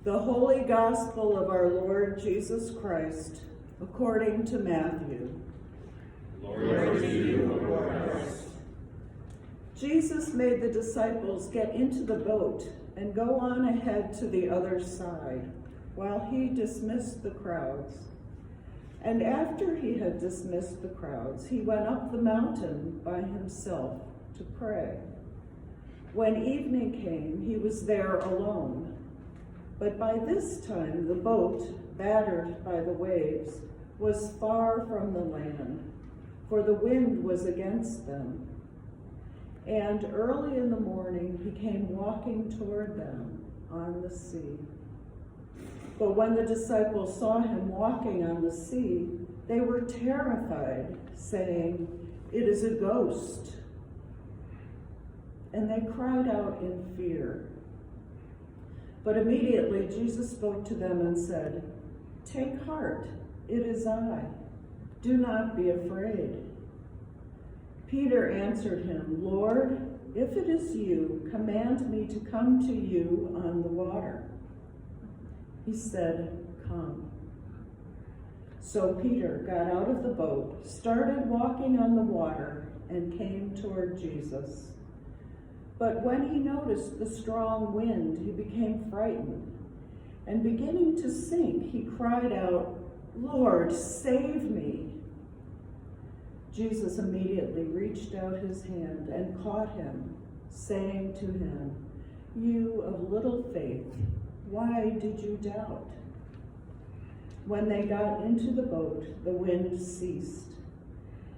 The Holy Gospel of our Lord Jesus Christ, according to Matthew. Glory to you, O Lord Christ. Jesus made the disciples get into the boat and go on ahead to the other side, while he dismissed the crowds. And after he had dismissed the crowds, he went up the mountain by himself to pray. When evening came, he was there alone. But by this time the boat, battered by the waves, was far from the land, for the wind was against them. And early in the morning he came walking toward them on the sea. But when the disciples saw him walking on the sea, they were terrified, saying, "It is a ghost." And they cried out in fear. But immediately Jesus spoke to them and said, "Take heart, it is I. Do not be afraid." Peter answered him, "Lord, if it is you, command me to come to you on the water." He said, "Come." So Peter got out of the boat, started walking on the water, and came toward Jesus. But when he noticed the strong wind, he became frightened, and beginning to sink, he cried out, "Lord, save me." Jesus immediately reached out his hand and caught him, saying to him, "You of little faith, why did you doubt?" When they got into the boat, the wind ceased,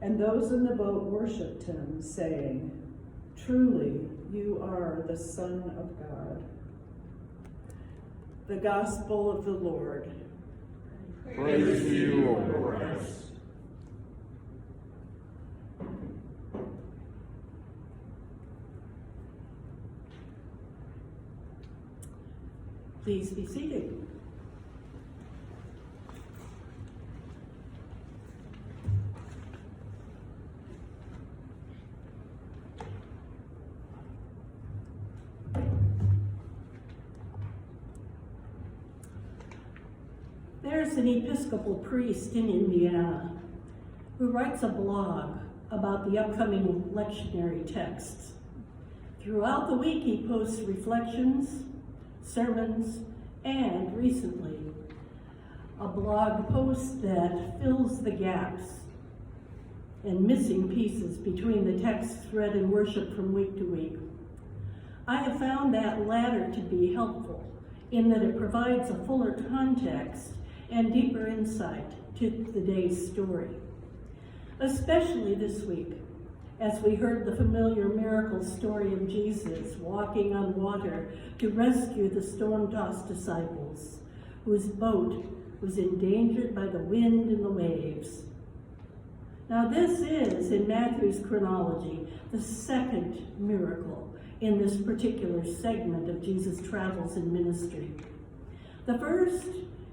and those in the boat worshipped him, saying, "Truly, you are the Son of God." The Gospel of the Lord. Praise to you, O Lord Christ. Please be seated. There's an Episcopal priest in Indiana who writes a blog about the upcoming lectionary texts. Throughout the week, he posts reflections, sermons, and recently, a blog post that fills the gaps and missing pieces between the texts read in worship from week to week. I have found that latter to be helpful in that it provides a fuller context and deeper insight to the day's story, especially this week, as we heard the familiar miracle story of Jesus walking on water to rescue the storm-tossed disciples, whose boat was endangered by the wind and the waves. Now this is, in Matthew's chronology, the second miracle in this particular segment of Jesus' travels and ministry. The first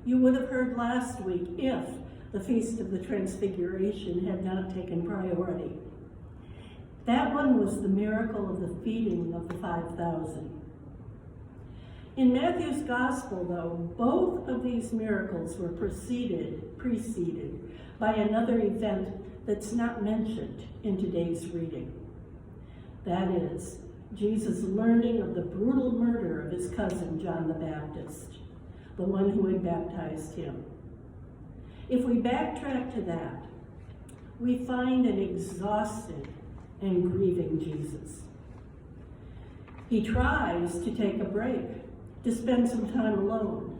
you would have heard last week if the Feast of the Transfiguration had not taken priority. That one was the miracle of the feeding of the 5,000. In Matthew's Gospel, though, both of these miracles were preceded by another event that's not mentioned in today's reading. That is, Jesus learning of the brutal murder of his cousin, John the Baptist, the one who had baptized him. If we backtrack to that, we find an exhausted and grieving Jesus. He tries to take a break, to spend some time alone,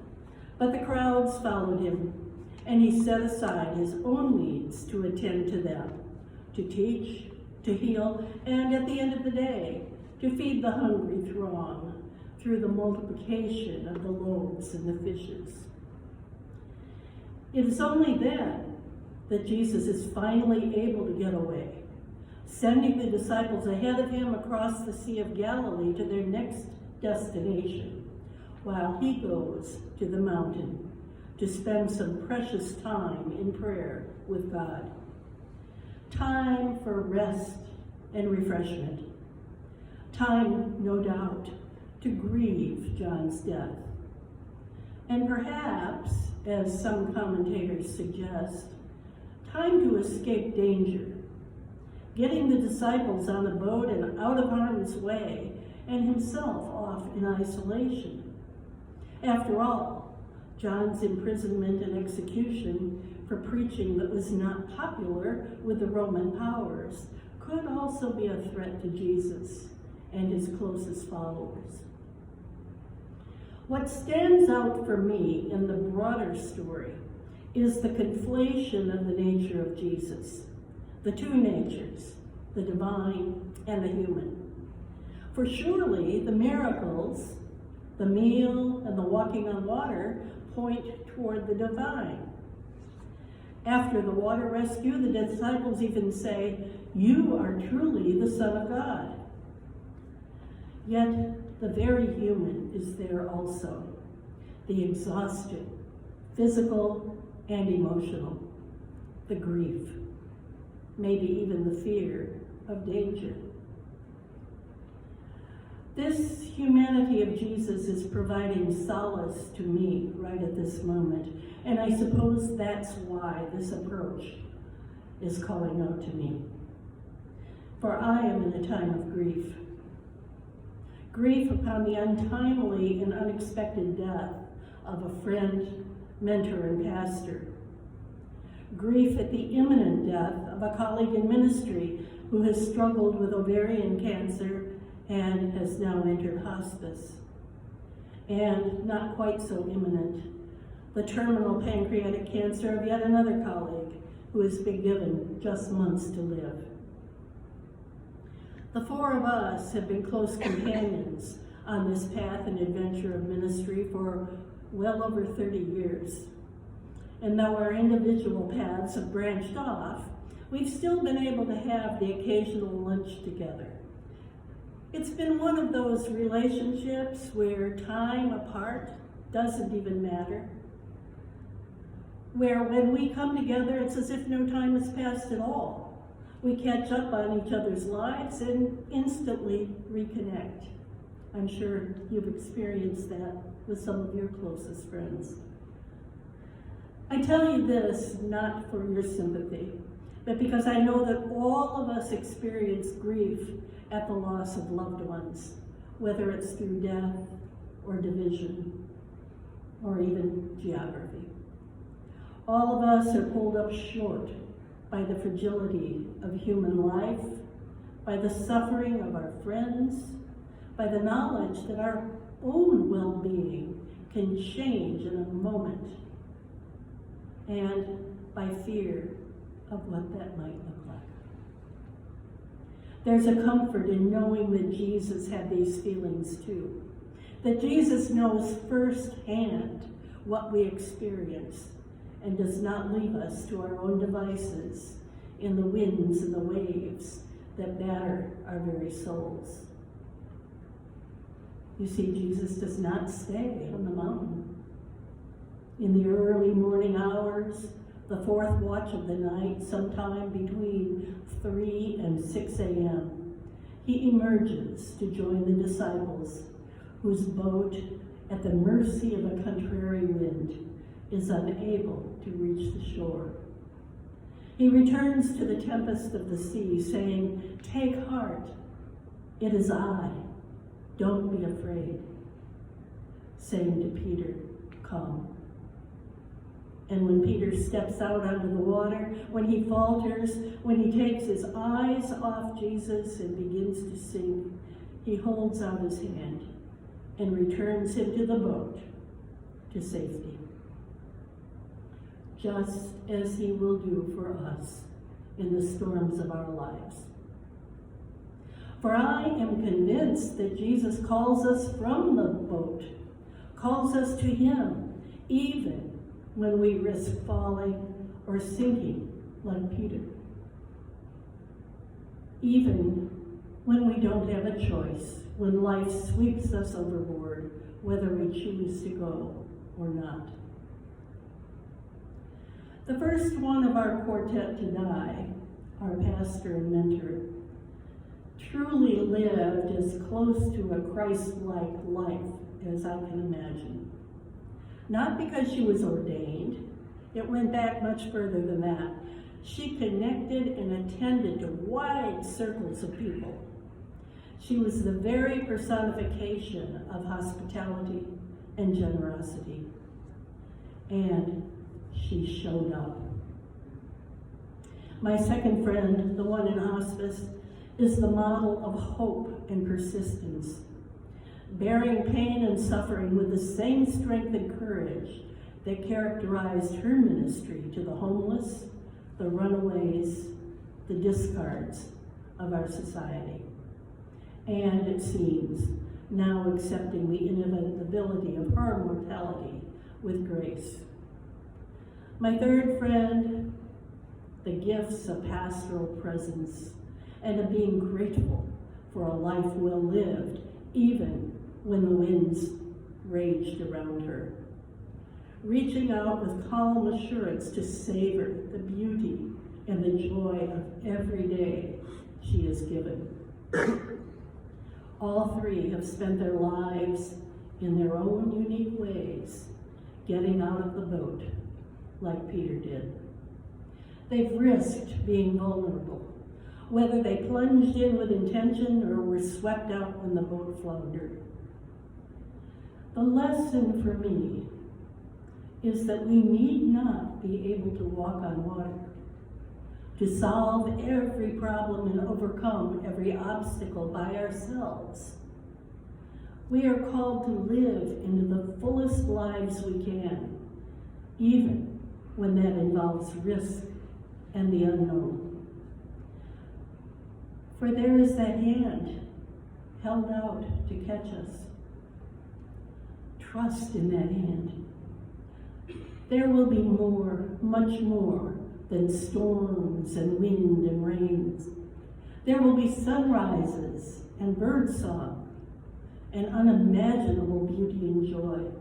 but the crowds followed him, and he set aside his own needs to attend to them, to teach, to heal, and at the end of the day, to feed the hungry throng through the multiplication of the loaves and the fishes. It is only then that Jesus is finally able to get away, sending the disciples ahead of him across the Sea of Galilee to their next destination, while he goes to the mountain to spend some precious time in prayer with God. Time for rest and refreshment. Time, no doubt, to grieve John's death. and perhaps, as some commentators suggest, time to escape danger, getting the disciples on the boat and out of harm's way, and himself off in isolation. After all, John's imprisonment and execution for preaching that was not popular with the Roman powers could also be a threat to Jesus and his closest followers. What stands out for me in the broader story is the conflation of the nature of Jesus, the two natures, the divine and the human. For surely the miracles, the meal and the walking on water, point toward the divine. After the water rescue, the disciples even say, "You are truly the Son of God." Yet the very human is there also, the exhausted, physical and emotional, the grief, maybe even the fear of danger. This humanity of Jesus is providing solace to me right at this moment, and I suppose that's why this approach is calling out to me. For I am in a time of grief. Grief upon the untimely and unexpected death of a friend, mentor, and pastor. Grief at the imminent death of a colleague in ministry who has struggled with ovarian cancer and has now entered hospice. And not quite so imminent, the terminal pancreatic cancer of yet another colleague who has been given just months to live. The four of us have been close companions on this path and adventure of ministry for well over 30 years. And though our individual paths have branched off, we've still been able to have the occasional lunch together. It's been one of those relationships where time apart doesn't even matter. Where when we come together, it's as if no time has passed at all. We catch up on each other's lives and instantly reconnect. I'm sure you've experienced that with some of your closest friends. I tell you this not for your sympathy, but because I know that all of us experience grief at the loss of loved ones, whether it's through death or division or even geography. All of us are pulled up short by the fragility of human life, by the suffering of our friends, by the knowledge that our own well-being can change in a moment, and by fear of what that might look like. There's a comfort in knowing that Jesus had these feelings too, that Jesus knows firsthand what we experience and does not leave us to our own devices in the winds and the waves that batter our very souls. You see, Jesus does not stay on the mountain. In the early morning hours, the fourth watch of the night, sometime between 3 and 6 a.m., he emerges to join the disciples whose boat, at the mercy of a contrary wind, is unable to reach the shore. He returns to the tempest of the sea, saying, "Take heart, it is I, don't be afraid." Saying to Peter, "Come." And when Peter steps out onto the water, when he falters, when he takes his eyes off Jesus and begins to sink, he holds out his hand and returns him to the boat to safety. Just as he will do for us in the storms of our lives. For I am convinced that Jesus calls us from the boat, calls us to him, even when we risk falling or sinking like Peter. Even when we don't have a choice, when life sweeps us overboard, whether we choose to go or not. The first one of our quartet to die, our pastor and mentor, truly lived as close to a Christ-like life as I can imagine. not because she was ordained. It went back much further than that. She connected and attended to wide circles of people. She was the very personification of hospitality and generosity. And she showed up. My second friend, the one in hospice, is the model of hope and persistence, bearing pain and suffering with the same strength and courage that characterized her ministry to the homeless, the runaways, the discards of our society. And it seems now accepting the inevitability of her mortality with grace. My third friend, the gifts of pastoral presence and of being grateful for a life well lived, even when the winds raged around her. Reaching out with calm assurance to savor the beauty and the joy of every day she is given. All three have spent their lives in their own unique ways, getting out of the boat like Peter did. They've risked being vulnerable, whether they plunged in with intention or were swept out when the boat floundered. The lesson for me is that we need not be able to walk on water, to solve every problem and overcome every obstacle by ourselves. We are called to live into the fullest lives we can, even when that involves risk and the unknown. For there is that hand held out to catch us. Trust in that hand. There will be more, much more than storms and wind and rains. There will be sunrises and birdsong and unimaginable beauty and joy.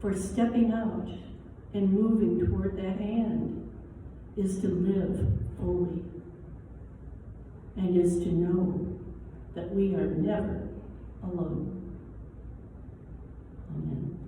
For stepping out and moving toward that hand is to live fully and is to know that we are never alone. Amen.